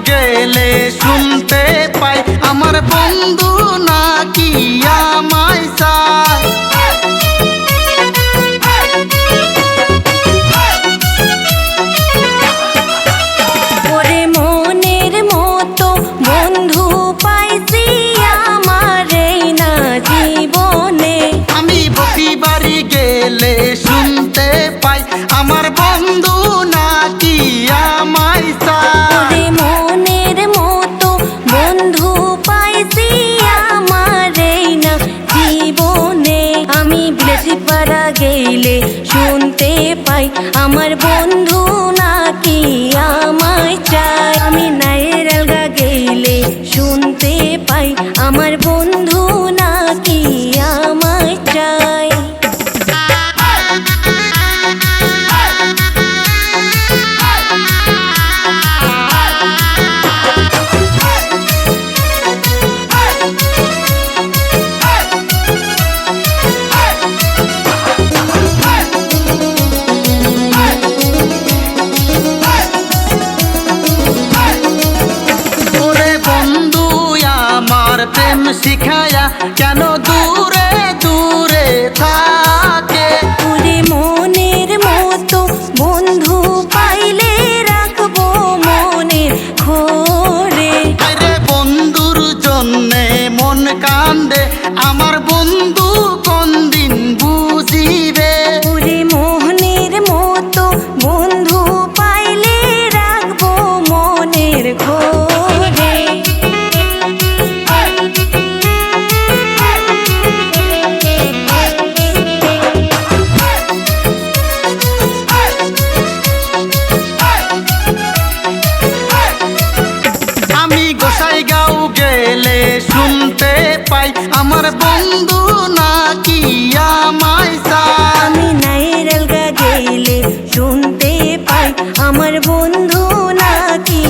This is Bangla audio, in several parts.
গেলে শুনতে পাই আমার বন্ধু নাকি আমায় চায়। ওরে মনের মতো বন্ধু পাইছি আমার এই না জীবনে। আমি বকি বাড়ি গেলে শুনতে পাই আমার বন্ধু নাকি আমায় চায়। মনের মতো বন্ধু পাইছি আমার এই না জীবনে। আমি বিলেসি পাড়া গেলে শুনতে পাই আমার বন্ধু নাকি আমায় চায়। আমি নায়ের আলগা গেলে শুনতে পাই আমার বন্ধু নাকি আমায় চায়। প্রেম শিখায়া কেন দূরে দূরে থাকে। ওরে মনের মতো বন্ধু পাইলে রাখবো মনের ঘরে। আরে বন্ধুর জন্যে মন কান্দে আমার বন্ধু কোন দিন বুঝিবে। ওরে মনের মতো বন্ধু পাইলে রাখবো মনের ঘরে। গেলে শুনতে পাই আমার বন্ধু নাকি আমায় চায়। আমি নায়ের আলগা গেলে শুনতে পাই আমার বন্ধু নাকি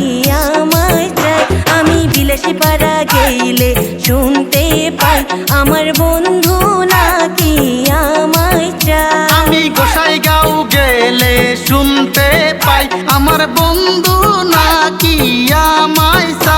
আমায় চায়। আমি বিলাসী পাড়া গেলে শুনতে পাই আমার বন্ধু নাকি আমায় চায়। আমি গোসাইগাঁও গেলে শুনতে পাই আমার বন্ধু নাকি আমায় চায়।